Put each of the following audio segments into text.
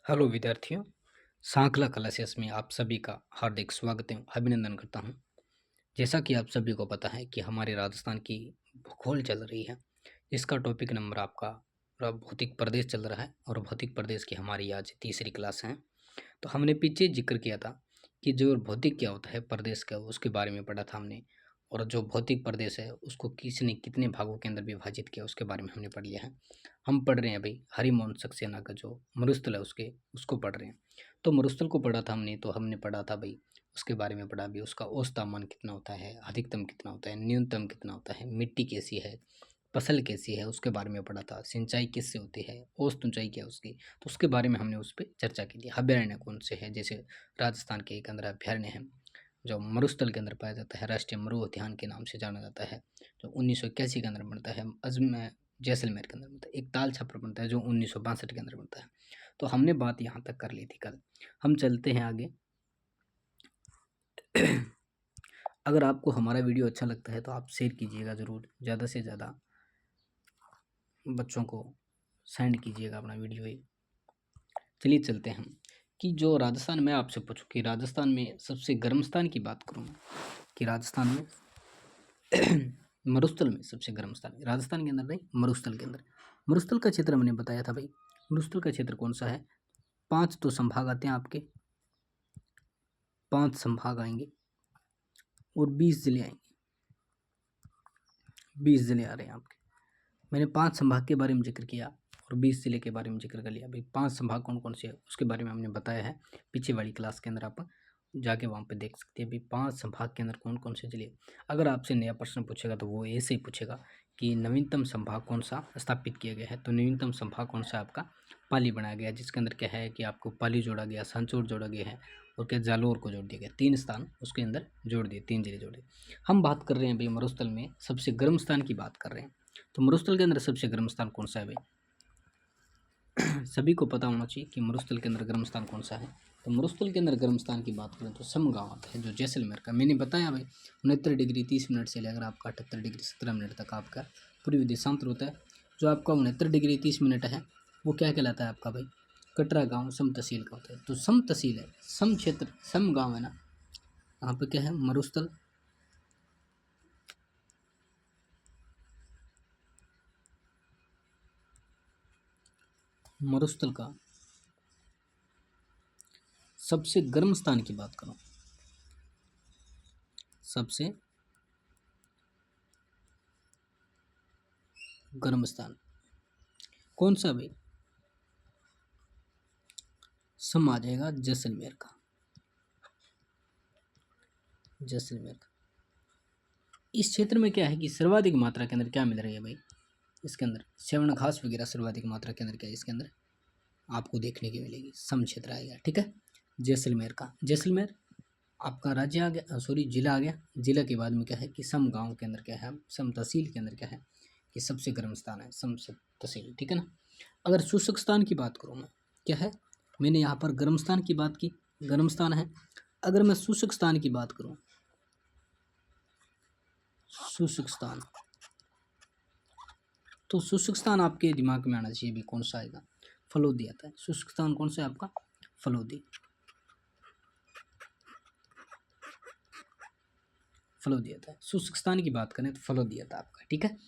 Hello विद्यार्थियों, सांकला classes में आप सभी का हार्दिक स्वागत एवं अभिनंदन करता हूं। जैसा कि आप सभी को पता है कि हमारे राजस्थान की भूगोल चल रही है। इसका टॉपिक नंबर आपका भौतिक प्रदेश चल रहा है और भौतिक प्रदेश की हमारी आज तीसरी क्लास है। तो हमने पीछे जिक्र किया था कि जो भौतिक क्या होता है, प्रदेश का, उसके बारे में पढ़ा था हमने। और जो भौतिक प्रदेश है उसको किसने कितने भागों के अंदर विभाजित किया उसके बारे में हमने पढ़ लिया है। हम पढ़ रहे हैं भाई हरिमोहन सक्सेना का जो मरुस्थल है उसको पढ़ रहे हैं। तो मरुस्थल को पढ़ा था हमने, तो हमने पढ़ा था भाई उसके बारे में पढ़ा भी, उसका औसत तापमान कितना होता है, अधिकतम कितना होता है, न्यूनतम कितना होता है, मिट्टी कैसी है, फसल कैसी है, उसके बारे में पढ़ा था। सिंचाई किससे होती है, औसत ऊंचाई क्या है उसकी, तो उसके बारे में हमने उस पर चर्चा की थी। अभ्यारण्य कौन से है, जैसे राजस्थान के एक अंदर अभ्यारण्य है जो मरुस्थल के अंदर पाया जाता है, राष्ट्रीय मरु उद्यान के नाम से जाना जाता है, जो 1981 के अंदर बनता है। जैसलमेर के अंदर बनता है। एक ताल छापर बनता है जो 1962 के अंदर बनता है। तो हमने बात यहाँ तक कर ली थी कल। हम चलते हैं आगे। अगर आपको हमारा वीडियो अच्छा लगता है तो आप शेयर कीजिएगा ज़रूर, ज़्यादा से ज़्यादा बच्चों को सेंड कीजिएगा अपना वीडियो ही। चलिए चलते हैं हम कि जो राजस्थान में आपसे पूछूं कि राजस्थान में सबसे गर्म स्थान की बात करूँ कि राजस्थान में मरुस्थल में सबसे गर्म स्थान राजस्थान के अंदर नहीं, मरुस्थल के अंदर। मरुस्थल का क्षेत्र मैंने बताया था भाई। मरुस्थल का क्षेत्र कौन सा है? 5 तो संभाग आते हैं आपके, 5 संभाग आएंगे और 20 जिले आएंगे। 20 जिले आ रहे हैं आपके। मैंने 5 संभाग के बारे में जिक्र किया और 20 जिले के बारे में जिक्र कर लिया भाई। 5 संभाग कौन कौन से है उसके बारे में हमने बताया है पीछे वाली क्लास के अंदर, आप जाके वहाँ पे देख सकते हैं भाई 5 संभाग के अंदर कौन कौन से जिले। अगर आपसे नया प्रश्न पूछेगा तो वो ऐसे ही पूछेगा कि नवीनतम संभाग कौन सा स्थापित किया गया है। तो नवीनतम संभाग कौन सा आपका पाली बनाया गया, जिसके अंदर क्या है कि आपको पाली जोड़ा गया, सांचौर जोड़ा गया है और क्या जालोर को जोड़ दिया गया। 3 स्थान उसके अंदर जोड़ दिए, 3 जिले जोड़े। हम बात कर रहे हैं भाई मरुस्थल में सबसे गर्म स्थान की बात कर रहे हैं। तो मरुस्थल के अंदर सबसे गर्म स्थान कौन सा है भाई? सभी को पता होना चाहिए कि मरुस्थल के अंदर गर्म स्थान कौन सा है। तो मरुस्थल के अंदर गर्म स्थान की बात करें तो सम गाँव आता है जो जैसलमेर का। मैंने बताया भाई 69 डिग्री 30 मिनट से लेकर आपका 78 डिग्री 17 मिनट तक आपका पूर्वी देशांतर होता है। जो आपका 69 डिग्री 30 मिनट है वो क्या कहलाता है आपका भाई? कटरा गाँव सम तहसील का होता है। तो सम तहसील है, सम क्षेत्र, सम गाँव है ना, यहाँ पे क्या है? मरुस्थल। मरुस्थल का सबसे गर्म स्थान की बात करो, सबसे गर्म स्थान कौन सा भाई? सम आ जाएगा जैसलमेर का, जैसलमेर का। इस क्षेत्र में क्या है कि सर्वाधिक मात्रा के अंदर क्या मिल रही है भाई? इसके अंदर सेवन घास वगैरह सर्वाधिक मात्रा के अंदर क्या है इसके अंदर आपको देखने की मिलेगी। सम क्षेत्र आएगा, ठीक है। जैसलमेर का, जैसलमेर आपका राज्य आ गया, सॉरी जिला आ गया। जिला के बाद में क्या है कि सम गांव के अंदर क्या है, सम तहसील के अंदर क्या है कि सबसे गर्म स्थान है सम तहसील, ठीक है ना। अगर शुष्क स्थान की बात करूँ मैं, क्या है, मैंने यहाँ पर गर्म स्थान की बात की, गर्म स्थान है। अगर मैं शुष्क स्थान की बात करूँ, शुष्क स्थान, तो शुष्क स्थान आपके दिमाग में आना चाहिए भी कौन सा आएगा? फलोदी आता है। शुष्क स्थान कौन सा है आपका? फलोदी, फलोदी आता है। शुष्क स्थान की बात करें तो फलोदी आता है आपका, ठीक है।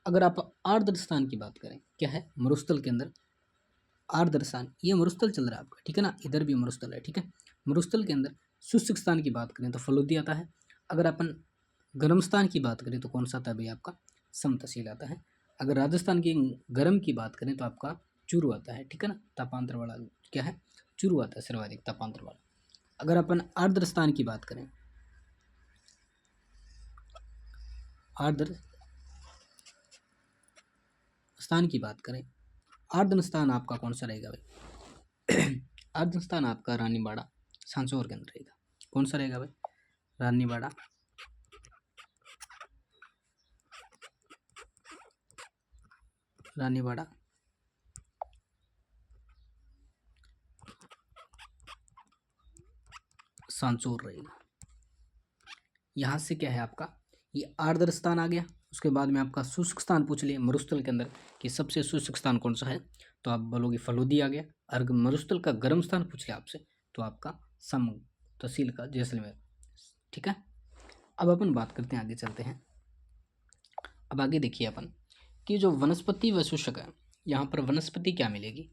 अगर आप आर्द्र स्थान की बात करें, क्या है मरुस्थल के अंदर आर्द्र स्थान, ये मरुस्थल चल रहा है आपका, ठीक है ना, इधर भी मरुस्थल है, ठीक है। मरुस्थल के अंदर शुष्क स्थान की बात करें तो फलोदी आता है। अगर अपन गर्म स्थान की बात करें तो कौन सा आता है भाई आपका? सम तहसील आता है। अगर राजस्थान की गर्म की बात करें तो आपका चूरू आता है, ठीक है ना, तापांतर वाला क्या है, चूरू आता है सर्वाधिक तापांतर वाला। अगर अपन आर्द्र स्थान की बात करें, आर्द्र स्थान की बात करें, आर्द्र स्थान आपका कौन सा रहेगा भाई? आर्द्र स्थान आपका रानीबाड़ा सांचौर के अंदर रहेगा। कौन सा रहेगा भाई? रानीबाड़ा, रानीबाड़ा सांचौर रहेगा। यहाँ से क्या है आपका ये आर्द्र स्थान आ गया। उसके बाद में आपका शुष्क स्थान पूछ लिए मरुस्थल के अंदर कि सबसे शुष्क स्थान कौन सा है, तो आप बोलोगे फलोदी आ गया। अगर मरुस्थल का गर्म स्थान पूछ ले आपसे तो आपका सम तहसील का जैसलमेर। ठीक है, अब अपन बात करते हैं, आगे चलते हैं। अब आगे देखिए अपन कि जो वनस्पति व शुष्क है, यहाँ पर वनस्पति क्या मिलेगी,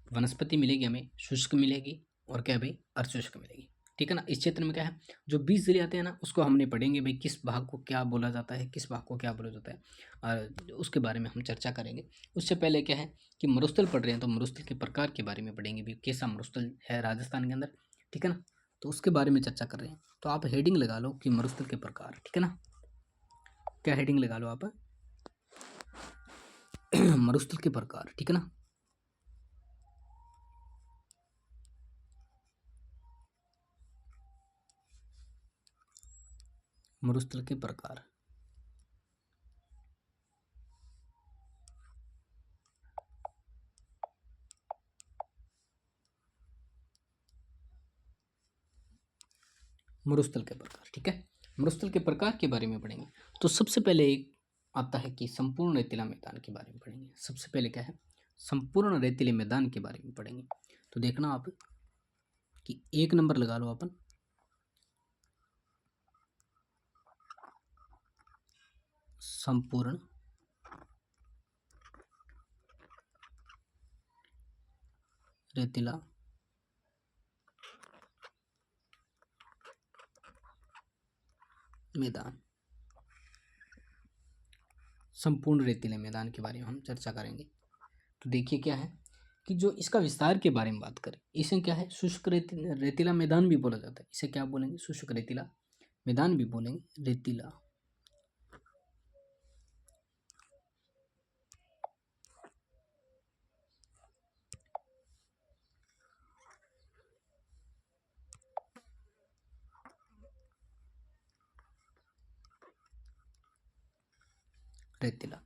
वनस्पति मिलेगी हमें, शुष्क मिलेगी और क्या भाई, अर्धशुष्क मिलेगी। ठीक है ना। इस क्षेत्र में क्या है, जो 20 जिले आते हैं ना, उसको हमने पढ़ेंगे भाई, किस भाग को क्या बोला जाता है, किस भाग को क्या बोला जाता है, और उसके बारे में हम चर्चा करेंगे। उससे पहले क्या है कि मरुस्थल पढ़ रहे हैं तो मरुस्थल के प्रकार के बारे में पढ़ेंगे भी, कैसा मरुस्थल है राजस्थान के अंदर। ठीक है ना, तो उसके बारे में चर्चा कर रहे हैं। तो आप हेडिंग लगा लो कि मरुस्थल के प्रकार। ठीक है ना, क्या हेडिंग लगा लो आप मरुस्थल के प्रकार। ठीक है ना, मरुस्थल के प्रकार। मरुस्थल के प्रकार। ठीक है, मरुस्थल के प्रकार के बारे में पढ़ेंगे। तो सबसे पहले एक आता है कि संपूर्ण रेतीला मैदान के बारे में पढ़ेंगे। सबसे पहले क्या है, संपूर्ण रेतीले मैदान के बारे में पढ़ेंगे। तो देखना आप कि 1 नंबर लगा लो अपन, संपूर्ण रेतीला मैदान। संपूर्ण रेतीले मैदान के बारे में हम चर्चा करेंगे। तो देखिए क्या है कि जो इसका विस्तार के बारे में बात करें, इसे क्या है, शुष्क रेतीला मैदान भी बोला जाता है। इसे क्या बोलेंगे, शुष्क रेतीला मैदान भी बोलेंगे, रेतीला रेतीला।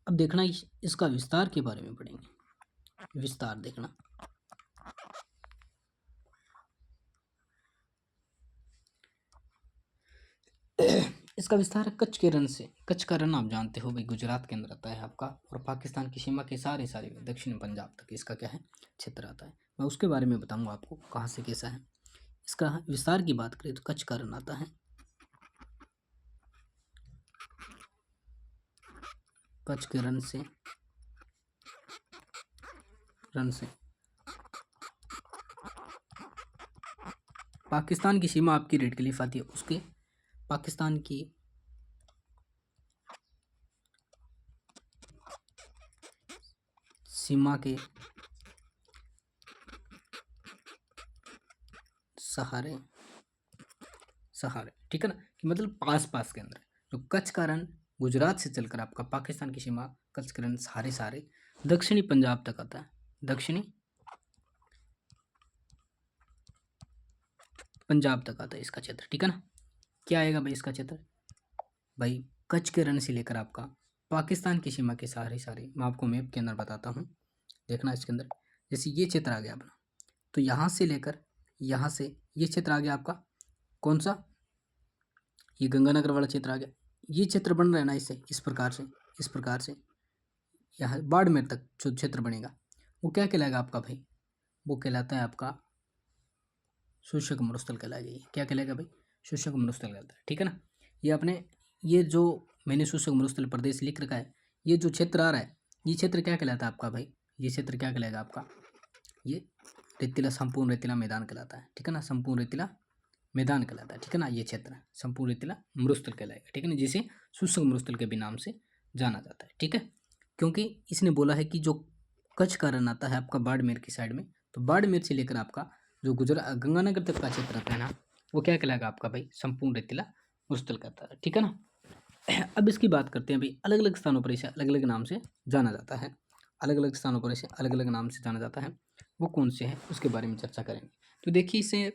अब देखना इसका विस्तार के बारे में पढ़ेंगे। विस्तार देखना, इसका विस्तार है कच्छ के रण से। कच्छ का रण आप जानते हो भाई, गुजरात के अंदर आता है आपका, और पाकिस्तान की सीमा के सारे सारे दक्षिण पंजाब तक इसका क्या है, क्षेत्र आता है। मैं उसके बारे में बताऊंगा आपको कहाँ से कैसा है। इसका विस्तार की बात करें तो कच्छ का रण आता है, कच्छ के रण से, रण से पाकिस्तान की सीमा आपकी रेड क्लिफ आती है, उसके पाकिस्तान की सीमा के सहारे, सहारे। ठीक है ना, कि मतलब पास पास के अंदर है। तो कच्छ का रण गुजरात से चलकर आपका पाकिस्तान की सीमा, कच्छ के रण सहारे सहारे दक्षिणी पंजाब तक आता है, दक्षिणी पंजाब तक आता है इसका क्षेत्र। ठीक है ना, क्या आएगा भाई इसका क्षेत्र, भाई कच्छ के रण से लेकर आपका पाकिस्तान की सीमा के सारे सारे, मैं आपको मैप के अंदर बताता हूँ। देखना इसके अंदर, जैसे ये क्षेत्र आ गया अपना, तो यहाँ से लेकर यहाँ से ये क्षेत्र आ गया आपका, कौन सा, ये गंगानगर वाला क्षेत्र आ गया। ये क्षेत्र बन रहा है ना, इससे इस प्रकार से, इस प्रकार से यहाँ बाड़मेर तक जो क्षेत्र बनेगा वो क्या कहलाएगा आपका भाई, वो कहलाता है आपका शुष्क मरुस्थल कहलाएगा। ये क्या कहलाएगा भाई, शुष्क मरुस्थल कहलाता है। ठीक है ना, ये अपने, ये जो मैंने शुष्क मरुस्थल प्रदेश लिख रखा है, ये जो क्षेत्र आ रहा है, ये क्षेत्र क्या कहलाता है आपका भाई, ये क्षेत्र क्या कहलाएगा आपका, ये रेतीला, संपूर्ण रेतीला मैदान कहलाता है। ठीक है ना, संपूर्ण रेतीला मैदान कहलाता है। ठीक है ना, ये क्षेत्र संपूर्ण रेतीला मरुस्थल कहलाएगा। ठीक है ना, जिसे शुष्क मरुस्थल के भी नाम से जाना जाता है। ठीक है, क्योंकि इसने बोला है कि जो कच्छ का रण आता है आपका बाड़मेर की साइड में, तो बाड़मेर से लेकर आपका जो गुजरात गंगानगर तक का क्षेत्र आता है ना, वो क्या कहलाएगा आपका भाई, संपूर्ण रेतीला मरुस्थल कहता है। ठीक है ना, अब इसकी बात करते हैं भाई, अलग अलग स्थानों पर इसे अलग अलग नाम से जाना जाता है। अलग अलग स्थानों पर इसे अलग अलग नाम से जाना जाता है, वो कौन से हैं उसके बारे में चर्चा करेंगे। तो देखिए, इसे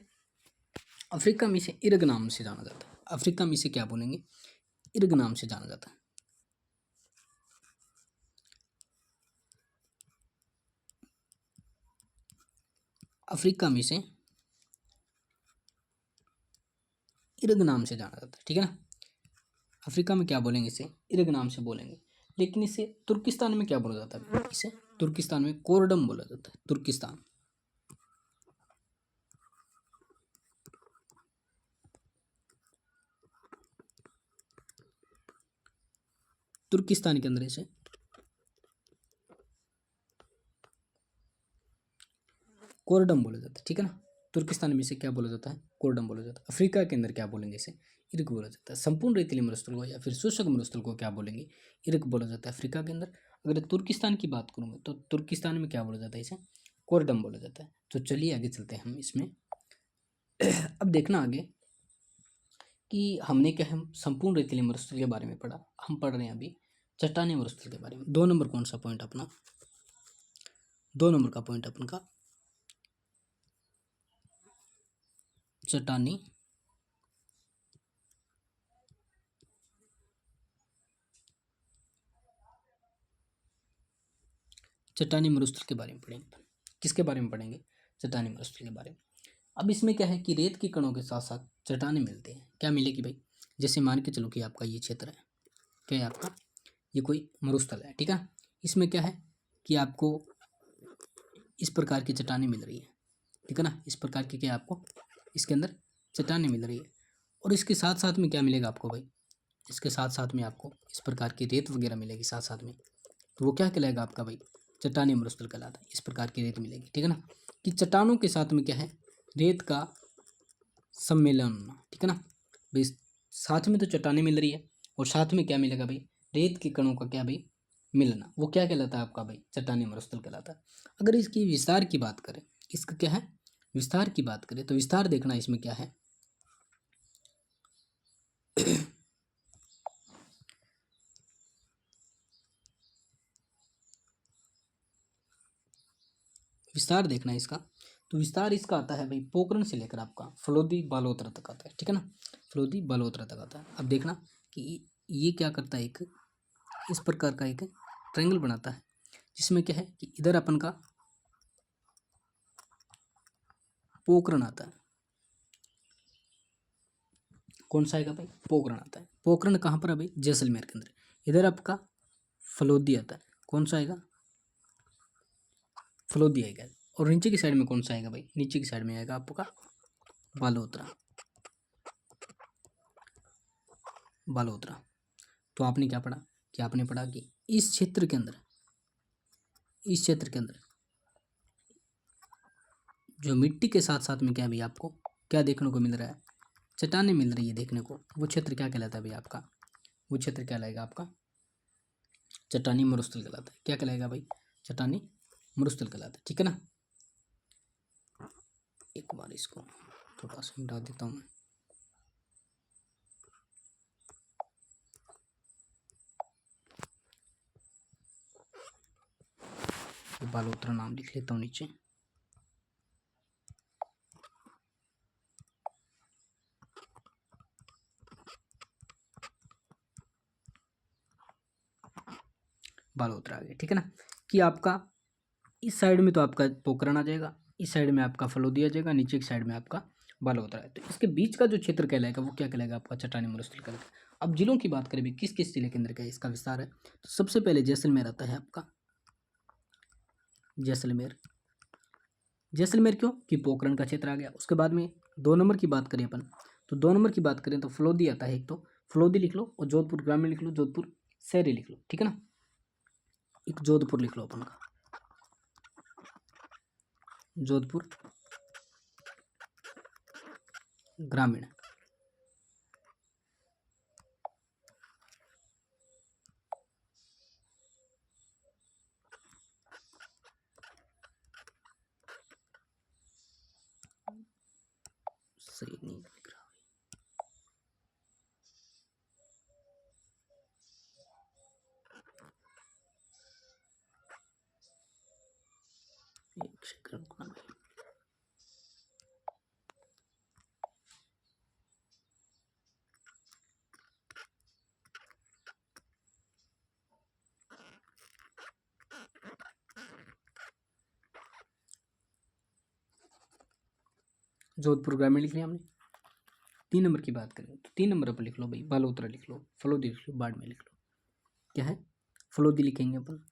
अफ्रीका में इसे इर्ग नाम से जाना जाता है। अफ्रीका में इसे क्या बोलेंगे, इर्ग नाम से जाना जाता है। अफ्रीका में इसे इर्ग नाम से जाना जाता है। ठीक है ना, अफ्रीका में क्या बोलेंगे, इसे इर्ग नाम से बोलेंगे। लेकिन इसे तुर्किस्तान में क्या बोला जाता है, इसे तुर्किस्तान में कोरडम बोला जाता है, तुर्किस्तान। तुर्किस्तान के अंदर इसे कोरडम बोला जाता है, ठीक है ना। तुर्किस्तान में इसे क्या बोला जाता है, कोरडम बोला जाता है। अफ्रीका के अंदर क्या बोलेंगे इसे, इर्क बोला जाता है। संपूर्ण रेतीली मरुस्थल को या फिर शुष्क मरुस्थल को क्या बोलेंगे, इर्क बोला जाता है अफ्रीका के अंदर। अगर तुर्किस्तान की बात करूँ तो तुर्किस्तान में क्या बोला जाता है, इसे कोरडम बोला जाता है। तो चलिए आगे चलते हैं हम इसमें। अब देखना आगे कि हमने क्या है संपूर्ण रेतीली मरुस्थल के बारे में पढ़ा, हम पढ़ रहे हैं अभी चट्टानी मरुस्थल के बारे में। 2 नंबर कौन सा पॉइंट अपना, 2 नंबर का पॉइंट अपन का चट्टानी चट्टानी मरुस्थल के बारे में पढ़ेंगे। किसके बारे में पढ़ेंगे, चट्टानी मरुस्थल के बारे में। अब इसमें क्या है कि रेत के कणों के साथ साथ चट्टानें मिलते हैं। क्या मिलेगी भाई, जैसे मान के चलो कि आपका ये क्षेत्र है, क्या है आपका, ये कोई मरुस्थल है, ठीक है। इसमें क्या है कि आपको इस प्रकार की चट्टानें मिल रही है, ठीक है ना। इस प्रकार की क्या आपको इसके अंदर चट्टानें मिल रही है। और इसके साथ साथ में क्या मिलेगा आपको भाई, इसके साथ साथ में आपको इस प्रकार की रेत वगैरह मिलेगी साथ साथ में। तो वो क्या कहलाएगा आपका भाई, चट्टानी मरुस्थल कहलाता है। इस प्रकार की रेत मिलेगी, ठीक है ना, कि चट्टानों के साथ में क्या है, रेत का सम्मेलन होना, ठीक है ना भाई। साथ में तो चट्टानें मिल रही है और साथ में क्या मिलेगा भाई, रेत के कणों का क्या भाई मिलना, वो क्या कहलाता है आपका भाई, चट्टानी मरुस्थल कहलाता है। अगर इसकी विस्तार की बात करें, इसका क्या है विस्तार की बात करें, तो विस्तार देखना इसमें क्या है विस्तार देखना है इसका। तो विस्तार इसका आता है भाई पोखरण से लेकर आपका फलोदी बालोतरा तक आता है, ठीक है ना, फलोदी बालोतरा तक आता है। अब देखना कि ये क्या करता है, एक इस प्रकार का एक ट्रायंगल बनाता है, जिसमें क्या है कि इधर अपन का पोखरण आता है। कौन सा आएगा भाई, पोखरण आता है। पोखरण कहाँ पर है भाई, जैसलमेर के अंदर। इधर आपका फलोदी आता है, कौन सा आएगा, फलोदी आएगा। और नीचे की साइड में कौन सा आएगा भाई, नीचे की साइड में आएगा आपका बालोतरा, बालोतरा। तो आपने क्या पढ़ा, कि आपने पढ़ा कि इस क्षेत्र के अंदर, इस क्षेत्र के अंदर जो मिट्टी के साथ साथ में क्या है भाई, आपको क्या देखने को मिल रहा है, चट्टानें मिल रही है देखने को, वो क्षेत्र क्या कहलाता है भाई आपका, वो क्षेत्र क्या कहलाएगा आपका, चट्टानी मरुस्थल कहलाता है। क्या कहलाएगा भाई, चट्टानी मरुस्थल कहलाता है, ठीक है ना। एक बार इसको थोड़ा सा मिटा देता हूँ मैं। बालोतरा नाम लिख लेता हूँ नीचे। बालोतरा आ गया, ठीक है ना, कि आपका इस साइड में तो आपका पोखरण आ जाएगा, इस साइड में आपका फलोदी आ जाएगा, नीचे की साइड में आपका बालोतरा है। तो इसके बीच का जो क्षेत्र कहलाएगा वो क्या कहलाएगा आपका, चट्टानी मरुस्थल कहलाएगा। अब जिलों की बात करें भी किस किस जिले के अंदर का इसका विस्तार है, तो सबसे पहले जैसलमेर आता है आपका, जैसलमेर। जैसलमेर क्यों, कि पोखरण का क्षेत्र आ गया। उसके बाद में 2 नंबर की बात करें अपन, तो 2 नंबर की बात करें तो फलोदी आता है। एक तो फलोदी लिख लो और जोधपुर ग्रामीण लिख लो, जोधपुर शहरी लिख लो, ठीक है ना। एक जोधपुर लिख लो अपन का, जोधपुर ग्रामीण। सही नहीं लिख रहा, एक सेकंड रुकना भाई। जोधपुर ग्रामीण लिख लिया हमने। 3 नंबर की बात करें तो 3 नंबर पर लिख लो भाई बालोतरा लिख लो, फलोदी लिख लो, बाड़मेर लिख लो। क्या है, फलोदी लिखेंगे अपन,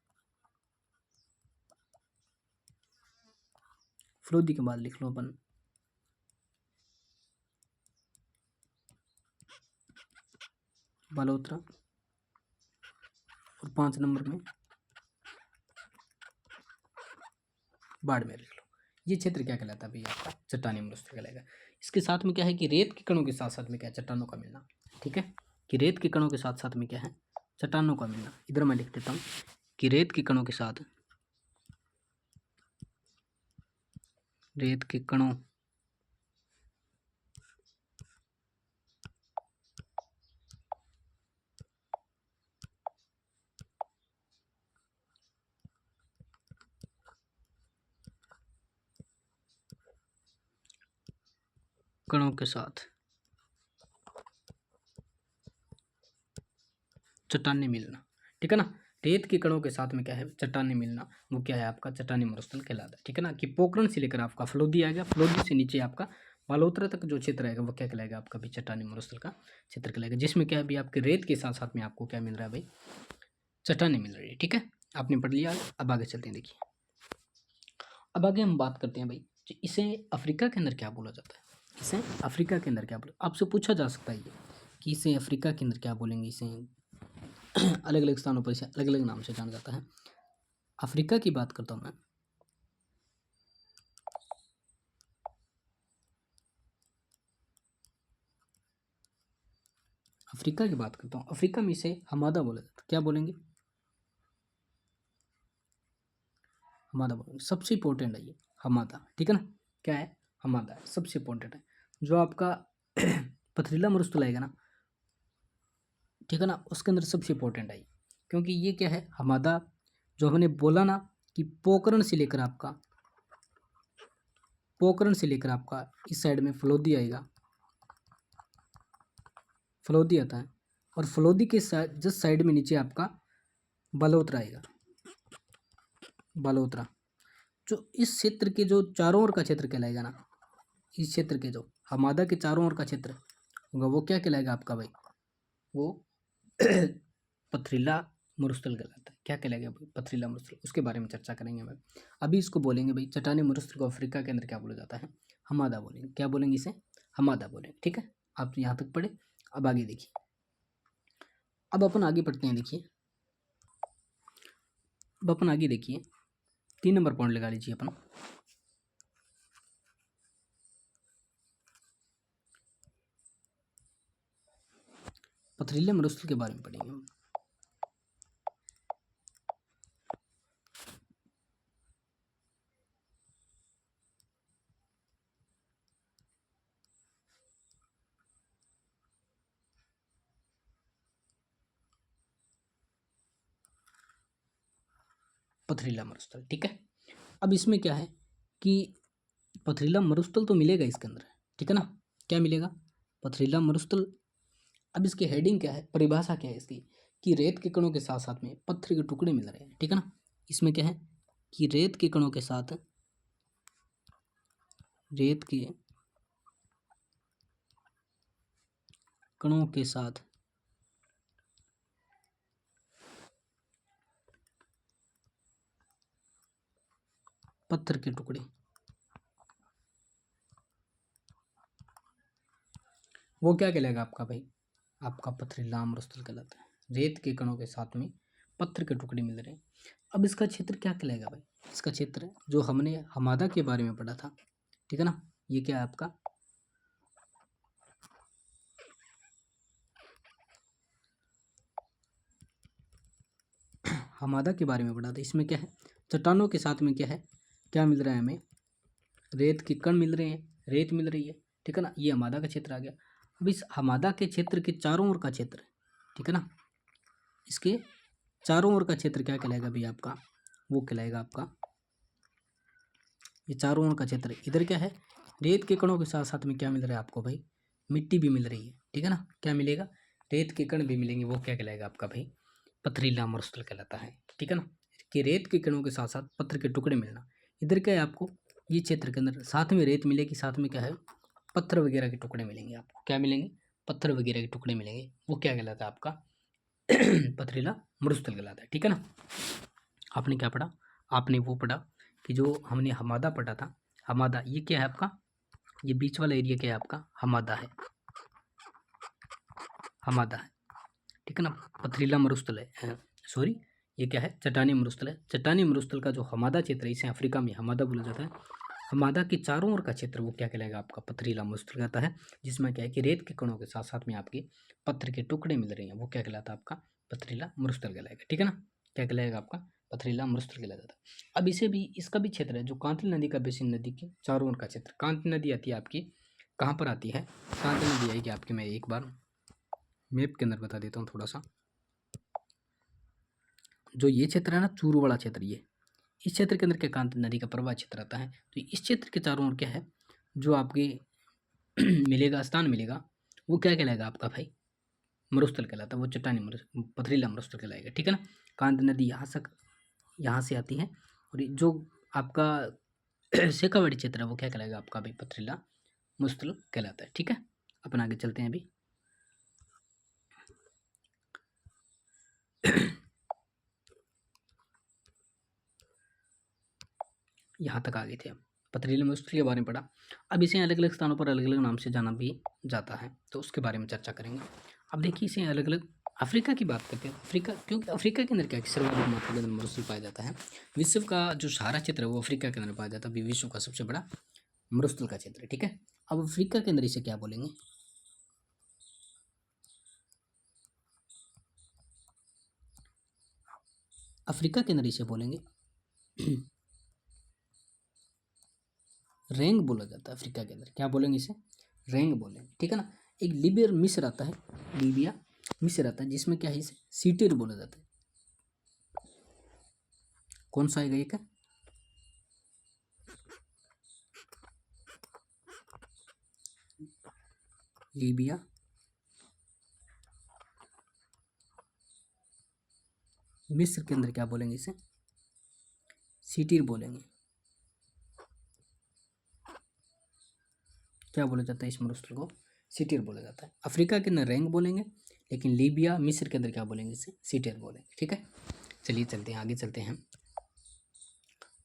फलोदी के बाद लिख लो अपन बालोतरा, और 5 नंबर में बाड़मेर लिख लो। ये क्षेत्र क्या कहलाता है भैया? आपका चट्टानी मरुस्थल कहलाएगा। इसके साथ में क्या है कि रेत के कणों के साथ साथ में क्या है? चट्टानों का मिलना। ठीक है, कि रेत के कणों के साथ साथ में क्या है? चट्टानों का मिलना। इधर मैं लिख देता हूँ कि रेत के कणों के साथ, रेत के कणों कणों के साथ चट्टानी मिलना। ठीक है ना, रेत के कणों के साथ में क्या है? चट्टानी मिलना। वो क्या है? आपका चट्टानी मरुस्थल कहलाता है। ठीक है ना, कि पोखरण से लेकर आपका फलोदी आ गया, फलोदी से नीचे आपका बालोतरा तक जो क्षेत्र रहेगा वो क्या कहलाएगा? आपका भी चट्टानी मरुस्थल का क्षेत्र कहलाएगा, जिसमें क्या है अभी आपके रेत के साथ साथ में आपको क्या मिल रहा है भाई? चट्टानी मिल रही है। ठीक है, आपने पढ़ लिया। अब आगे चलते हैं। देखिए, अब आगे हम बात करते हैं भाई, इसे अफ्रीका के अंदर क्या बोला जाता है? इसे अफ्रीका के अंदर क्या बोला? आपसे पूछा जा सकता है ये कि इसे अफ्रीका के अंदर क्या बोलेंगे? इसे अलग अलग स्थानों पर इसे अलग अलग नाम से जाना जाता है। अफ्रीका की बात करता हूँ मैं, अफ्रीका की बात करता हूँ। अफ्रीका में इसे हमादा बोला जाता है। क्या बोलेंगे? हमादा बोलेंगे। सबसे इंपॉर्टेंट है ये हमादा। ठीक है ना, क्या है? हमादा है, सबसे इंपॉर्टेंट है। जो आपका पथरीला मरुस्थल आएगा ना, ठीक है ना, उसके अंदर सबसे इंपॉर्टेंट है ये। क्योंकि ये क्या है? हमादा, जो हमने बोला ना कि पोखरण से लेकर आपका, पोखरण से लेकर आपका इस साइड में फलोदी आएगा, फलोदी आता है, और फलोदी के जस्ट साइड में नीचे आपका बालोतरा आएगा, बालोतरा। जो इस क्षेत्र के जो चारों ओर का क्षेत्र कहलाएगा ना, इस क्षेत्र के जो हमादा के चारों ओर का क्षेत्र होगा वो क्या कहलाएगा आपका भाई? वो पथरीला मरुस्थल कहलाता है। क्या कहलाएगा भाई? पथरीला मरुस्थल। उसके बारे में चर्चा करेंगे भाई। अभी इसको बोलेंगे भाई, चट्टानी मरुस्थल को अफ्रीका के अंदर क्या बोला जाता है? हमादा बोलेंगे। क्या बोलेंगे? इसे हमादा बोलेंगे। ठीक है, आप यहाँ तक पढ़े। अब आगे देखिए, अब अपन आगे पढ़ते हैं। देखिए, अब अपन आगे देखिए, 3 नंबर पॉइंट लगा लीजिए अपन। पथरीले मरुस्थल के बारे में पढ़ेंगे हम। पथरीला मरुस्थल। ठीक है, अब इसमें क्या है कि पथरीला मरुस्थल तो मिलेगा इसके अंदर। ठीक है ना, क्या मिलेगा? पथरीला मरुस्थल। अब इसकी हेडिंग क्या है, परिभाषा क्या है इसकी? कि रेत के कणों के साथ साथ में पत्थर के टुकड़े मिल रहे हैं। ठीक है ना, इसमें क्या है कि रेत के कणों के साथ, रेत के कणों के साथ पत्थर के टुकड़े, वो क्या कहलाएगा आपका भाई? आपका पथरीला मरुस्थल कहलाता है। रेत के कणों के साथ में पत्थर के टुकड़े मिल रहे हैं। अब इसका क्षेत्र क्या कहलाएगा भाई? इसका क्षेत्र जो हमने हमादा के बारे में पढ़ा था, ठीक है ना, ये क्या है आपका? हमादा के बारे में पढ़ा था। इसमें क्या है? चट्टानों के साथ में क्या है? क्या मिल रहा है हमें? रेत के कण मिल रहे हैं, रेत मिल रही है। ठीक है ना, ये हमादा का क्षेत्र आ गया। अब इस हमादा के क्षेत्र के चारों ओर का क्षेत्र, ठीक है ना, इसके चारों ओर का क्षेत्र क्या कहलाएगा भाई आपका? वो कहलाएगा आपका, ये चारों ओर का क्षेत्र। इधर क्या है? रेत के कणों के साथ साथ में क्या मिल रहा है आपको भाई? मिट्टी भी मिल रही है। ठीक है ना, क्या मिलेगा? रेत के कण भी मिलेंगे। वो क्या कहलाएगा आपका भाई? पथरीला मरुस्थल कहलाता है। ठीक है ना, कि रेत के कणों के साथ साथ पत्थर के टुकड़े मिलना। इधर क्या है आपको? ये क्षेत्र के अंदर साथ में रेत मिलेगी, साथ में क्या है? पत्थर वगैरह के टुकड़े मिलेंगे आपको। क्या मिलेंगे? पत्थर वगैरह के टुकड़े मिलेंगे। वो क्या कहलाता है आपका? पथरीला मरुस्थल कहलाता है। ठीक है ना, आपने क्या पढ़ा? आपने वो पढ़ा कि जो हमने हमादा पढ़ा था, हमादा, ये क्या है आपका, ये बीच वाला एरिया क्या है आपका, हमादा है, हमादा है, ठीक है ना। पथरीला मरुस्थल है, सॉरी, ये क्या है, चट्टानी मरुस्थल है। चट्टानी मरुस्थल का जो हमादा क्षेत्र है, इसे अफ्रीका में हमादा बोला जाता है। हमादा के चारों ओर का क्षेत्र वो क्या कहलाएगा, आपका पथरीला मरुस्थल कहता है, जिसमें क्या है कि रेत के कणों के साथ साथ में आपके पत्थर के टुकड़े मिल रहे हैं, वो क्या कहलाता है, आपका पथरीला मरुस्थल कहलाएगा, ठीक है ना। क्या कहलाएगा, आपका पथरीला मरुस्थल कहलाता है। अब इसे भी, इसका भी क्षेत्र है जो कांतली नदी का बेसिन, नदी के चारों ओर का क्षेत्र। कांतली नदी आती है आपकी कहाँ पर आती है, कांतली नदी आएगी आपकी, मैं एक बार मैप के अंदर बता देता हूँ थोड़ा सा। जो ये क्षेत्र है ना, चूरू वाला क्षेत्र, ये इस क्षेत्र के अंदर क्या कांतली नदी का प्रवाह क्षेत्र आता है। तो इस क्षेत्र के चारों ओर क्या है, जो आपके मिलेगा, स्थान मिलेगा, वो क्या कहलाएगा आपका भाई, मरुस्थल कहलाता है, वो चट्टानी पथरीला मरुस्थल कहलाएगा, ठीक है ना। कांत नदी यहाँ से आती है, और ये जो आपका शेखावाड़ी क्षेत्र है वो क्या कहलाएगा आपका भाई, पथरीला मरुस्थल कहलाता है, ठीक है। अपन आगे चलते हैं अभी। यहाँ तक आ गए थे हम, पथरीले मरुस्थल के बारे में पढ़ा। अब इसे अलग अलग स्थानों पर अलग अलग नाम से जाना भी जाता है, तो उसके बारे में चर्चा करेंगे। अब देखिए, इसे अलग अलग, अफ्रीका की बात करते हैं। अफ्रीका, क्योंकि अफ्रीका के अंदर क्या है कि सर्वाधिक मात्रा के अंदर मरुस्थल पाया जाता है। विश्व का जो सारा क्षेत्र है वो अफ्रीका के अंदर पाया जाता है, अभी विश्व का सबसे बड़ा मरुस्थल का क्षेत्र है, ठीक है। अब अफ्रीका के अंदर इसे क्या बोलेंगे, अफ्रीका के अंदर इसे बोलेंगे रेंग बोला जाता है। अफ्रीका के अंदर क्या बोलेंगे, इसे रेंग बोलेंगे, ठीक है ना। एक लीबियर मिस्र आता है, लीबिया मिस्र आता है, जिसमें क्या है, इसे सीटेर बोला जाता है। कौन सा आएगा, एक है लीबिया, मिस्र के अंदर क्या बोलेंगे, इसे सीटीर बोलेंगे। क्या बोला जाता है इस मरुस्थल को, सीटीर बोला जाता है। अफ्रीका के अंदर रेंग बोलेंगे, लेकिन लीबिया मिस्र के अंदर क्या बोलेंगे, इसे सीटीर बोलेंगे, ठीक है। चलिए चलते हैं आगे, चलते हैं।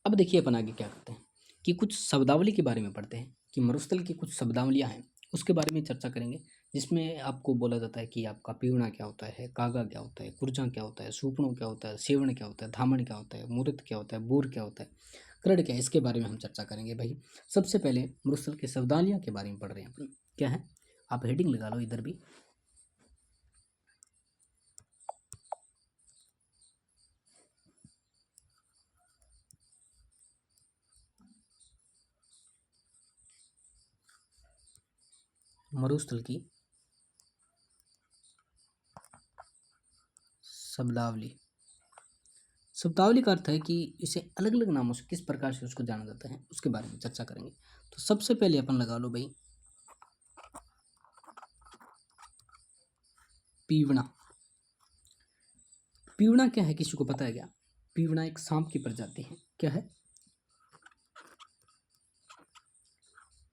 अब देखिए अपन आगे क्या करते हैं कि कुछ शब्दावली के बारे में पढ़ते हैं, कि मरुस्थल की कुछ शब्दावलियाँ हैं, उसके बारे में चर्चा करेंगे। जिसमें आपको बोला जाता है कि आपका पीवणा क्या होता है, कागा क्या होता है, कुर्जा क्या होता है, सूपणो क्या होता है, सेवण क्या होता है, धामण क्या होता है, मूर्त क्या होता है, बूर क्या होता है, करण क्या है, इसके बारे में हम चर्चा करेंगे भाई। सबसे पहले मरुस्थल के शब्दावलियाँ के बारे में पढ़ रहे हैं अपन, क्या है, आप हेडिंग लगा लो इधर भी। मरुस्थल की शब्दावली, शब्दावली का अर्थ है कि इसे अलग अलग नामों से किस प्रकार से उसको जाना जाता है, उसके बारे में चर्चा करेंगे। तो सबसे पहले अपन लगा लो भाई, पीवणा। पीवणा क्या है, किसी को पता है क्या, पीवणा एक सांप की प्रजाति है, क्या है,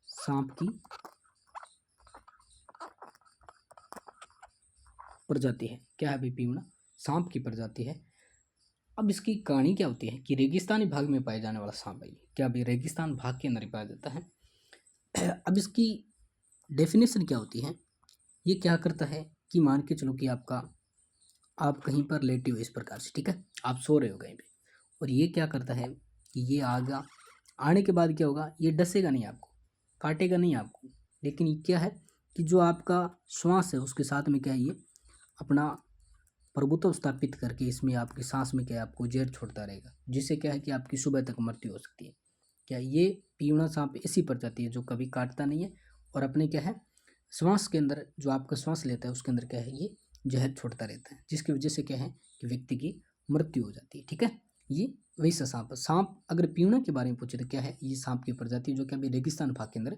सांप की प्रजाति है, क्या है भाई, पीवणा सांप की प्रजाति है। अब इसकी कहानी क्या होती है कि रेगिस्तानी भाग में पाए जाने वाला सांप है ये, क्या भाई रेगिस्तान भाग के अंदर ही पाया जाता है। अब इसकी डेफिनेशन क्या होती है, ये क्या करता है कि मान के चलो कि आपका, आप कहीं पर लेटे हो इस प्रकार से, ठीक है, आप सो रहे हो कहीं पे, और ये क्या करता है कि ये आगा आने के बाद क्या होगा, ये डसेगा नहीं आपको, काटेगा नहीं आपको, लेकिन ये क्या है कि जो आपका श्वास है उसके साथ में क्या है, ये अपना प्रभुत्व स्थापित करके इसमें आपकी सांस में क्या है, आपको जहर छोड़ता रहेगा, जिससे क्या है कि आपकी सुबह तक मृत्यु हो सकती है। क्या ये पीवड़ा सांप ऐसी प्रजाति है जो कभी काटता नहीं है, और अपने क्या है, श्वास के अंदर जो आपका श्वास लेता है उसके अंदर क्या है, ये जहर छोड़ता रहता है, जिसकी वजह से क्या है कि व्यक्ति की मृत्यु हो जाती है, ठीक है। ये वैसा सांप है। सांप अगर पीवड़ा के बारे में पूछे तो क्या है, ये सांप की प्रजाति जो कि अभी रेगिस्तान भाग के अंदर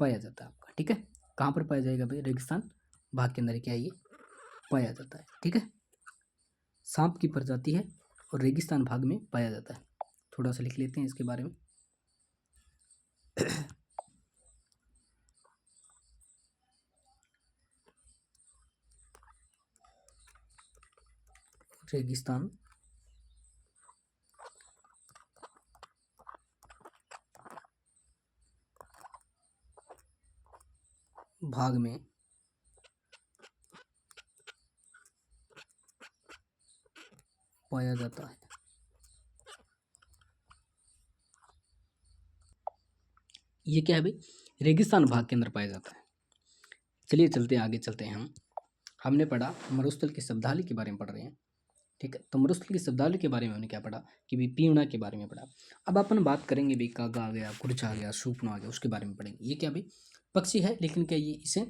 पाया जाता है आपका, ठीक है। कहाँ पर पाया जाएगा भाई, रेगिस्तान भाग के अंदर क्या है, ये पाया जाता है, ठीक है। सांप की प्रजाति है और रेगिस्तान भाग में पाया जाता है। थोड़ा सा लिख लेते हैं इसके बारे में। रेगिस्तान भाग में पाया जाता है। ये क्या है भाई? रेगिस्तान भाग के अंदर पाया जाता है। चलिए चलते हैं, आगे चलते हैं। हमने पढ़ा मरुस्थल की शब्दावली के बारे में पढ़ रहे हैं, ठीक है। तो मरुस्थल की शब्दावली के बारे में हमने क्या पढ़ा कि भी पीवना के बारे में पढ़ा। अब अपन बात करेंगे भाई कागा आ गया, कुर्चा आ गया, सूपना आ गया, उसके बारे में पढ़ेंगे। ये क्या भाई? पक्षी है, लेकिन क्या ये इसे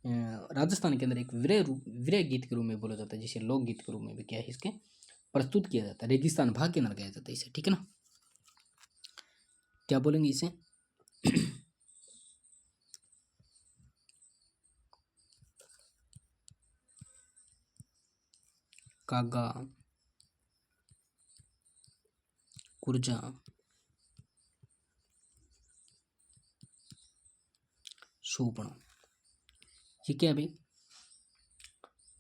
राजस्थान के अंदर एक विरह गीत के रूप में बोला जाता है, जिसे लोकगीत के रूप में भी क्या है इसके प्रस्तुत किया जाता है। रेगिस्तान भाग के अंदर गाया जाता है इसे, ठीक है ना। क्या बोलेंगे इसे? कागा, कुर्जा, सूपना। ये क्या है भाई?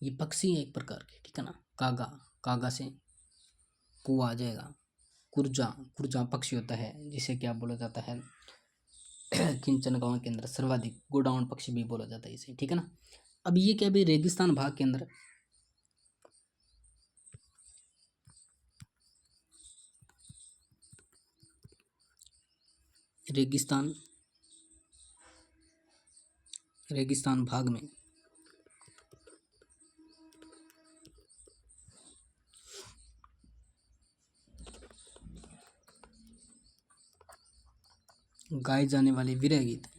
ये पक्षी है एक प्रकार के, ठीक है ना। कागा, कागा से कुआ आ जाएगा। कुर्जा, कुर्जा पक्षी होता है जिसे क्या बोला जाता है किंचन गांव के अंदर सर्वाधिक गोडाउन पक्षी भी बोला जाता है इसे, ठीक है ना। अब ये क्या भाई? रेगिस्तान भाग के अंदर रेगिस्तान रेगिस्तान भाग में गाए जाने वाले विरह गीत हैं।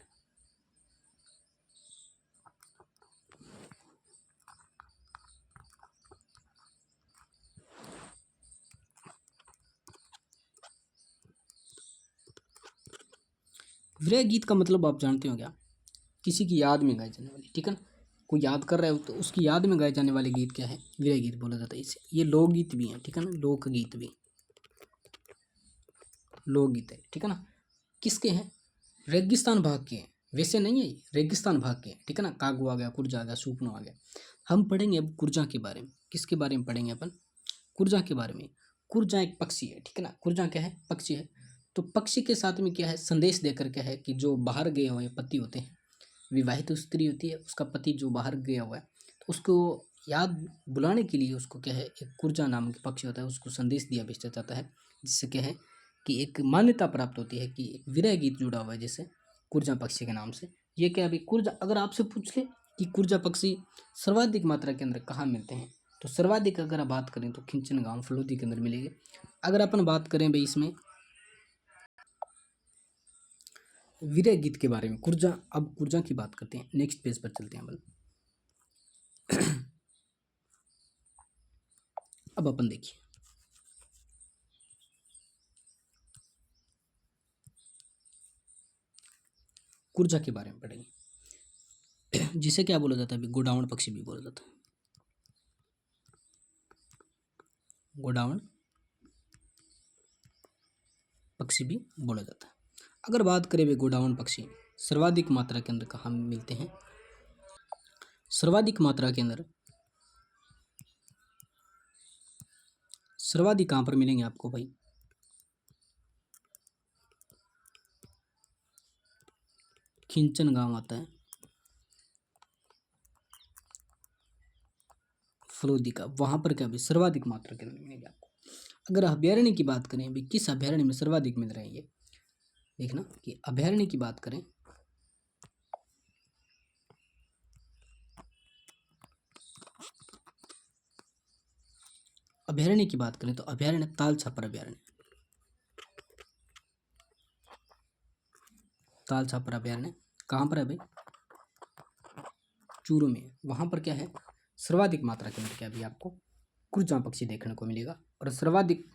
विरह गीत का मतलब आप जानते हो क्या? किसी की याद में गाए जाने वाली, ठीक है ना। कोई याद कर रहा है तो उसकी याद में गाए जाने वाले गीत क्या है? विरह गीत बोला जाता है इसे। ये लोकगीत भी हैं, ठीक है ना। लोकगीत भी लोकगीत है, ठीक है ना। किसके हैं? रेगिस्तान भाग के हैं, वैसे नहीं है ये, रेगिस्तान भाग के हैं, ठीक है ना। कागू आ गया, कुर्जा आ गया, सूपनो आ गया। हम पढ़ेंगे अब कुर्जा के बारे में। किसके बारे में पढ़ेंगे अपन? कुर्जा के बारे में। कुर्जा एक पक्षी है, ठीक है ना। कुर्जा क्या है? पक्षी है। तो पक्षी के साथ में क्या है? संदेश देकर क्या है कि जो बाहर गए हुए पति होते हैं, विवाहित स्त्री होती है, उसका पति जो बाहर गया हुआ है, तो उसको याद बुलाने के लिए उसको क्या है, एक कुर्जा नाम के पक्षी होता है, उसको संदेश दिया भेजा जाता है। जिससे क्या है कि एक मान्यता प्राप्त होती है कि एक विरह गीत जुड़ा हुआ है जिससे कुर्जा पक्षी के नाम से। ये क्या अभी कुर्जा, अगर आपसे पूछ ले कि कुर्जा पक्षी सर्वाधिक मात्रा के अंदर कहाँ मिलते हैं, तो सर्वाधिक अगर आप बात करें तो खिंचन गांव फलोदी के अंदर मिलेंगे। अगर अपन बात करें भाई इसमें विरह गीत के बारे में, कुर्जा, अब कुर्जा की बात करते हैं। नेक्स्ट पेज पर चलते हैं अपन। अब अपन देखिए कुर्जा के बारे में पढ़ेंगे। जिसे क्या बोला जाता है अभी? गोडावण पक्षी भी बोला जाता है। गोडावण पक्षी भी बोला जाता है। अगर बात करें भाई गोडावण पक्षी सर्वाधिक मात्रा के अंदर कहाँ मिलते हैं? सर्वाधिक मात्रा के अंदर सर्वाधिक कहाँ पर मिलेंगे आपको भाई? खिंचन गांव आता है, फलोदी का, वहां पर क्या भी सर्वाधिक मात्रा के अंदर मिलेंगे आपको। अगर अभ्यारण्य की बात करें भाई, किस अभ्यारण्य में सर्वाधिक मिल रहे हैं ये देखना कि अभ्यारण्य की बात करें, अभ्यारण्य की बात करें तो अभ्यारण्य ताल छापर अभ्यारण्य, ताल छापर अभ्यारण्य कहाँ पर है भाई? चूरू में। वहां पर क्या है? सर्वाधिक मात्रा के अंदर क्या भी आपको कुर्जा पक्षी देखने को मिलेगा। और सर्वाधिक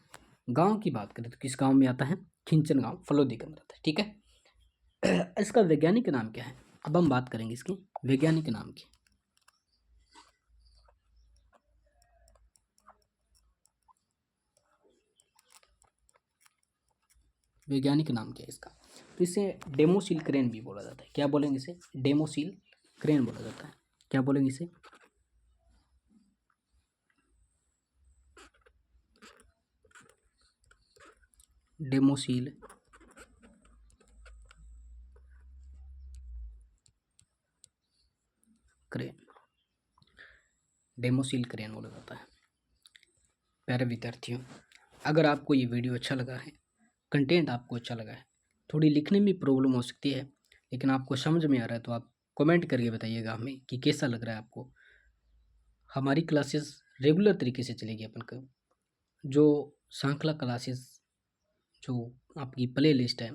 गांव की बात करें तो किस गांव में आता है? खिंचन गांव फलोदी के अंदर आता है, ठीक है। इसका वैज्ञानिक नाम क्या है? अब हम बात करेंगे इसकी वैज्ञानिक नाम की। वैज्ञानिक नाम क्या है इसका? तो इसे डेमोसिल क्रेन भी बोला जाता है। क्या बोलेंगे इसे? डेमोसिल क्रेन बोला जाता है। क्या बोलेंगे इसे? डेमोसिल डेमोसिल क्रेन बोला जाता है। प्यारे विद्यार्थियों, अगर आपको ये वीडियो अच्छा लगा है, कंटेंट आपको अच्छा लगा है, थोड़ी लिखने में प्रॉब्लम हो सकती है लेकिन आपको समझ में आ रहा है तो आप कमेंट करके बताइएगा हमें कि कैसा लग रहा है आपको। हमारी क्लासेस रेगुलर तरीके से चलेगी। अपन को जो श्रृंखला क्लासेस, जो आपकी प्ले लिस्ट है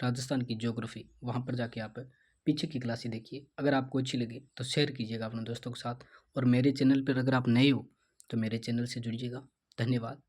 राजस्थान की ज्योग्राफी, वहाँ पर जाके आप पीछे की क्लासें देखिए। अगर आपको अच्छी लगे तो शेयर कीजिएगा अपने दोस्तों के साथ, और मेरे चैनल पर अगर आप नए हो तो मेरे चैनल से जुड़िएगा। धन्यवाद।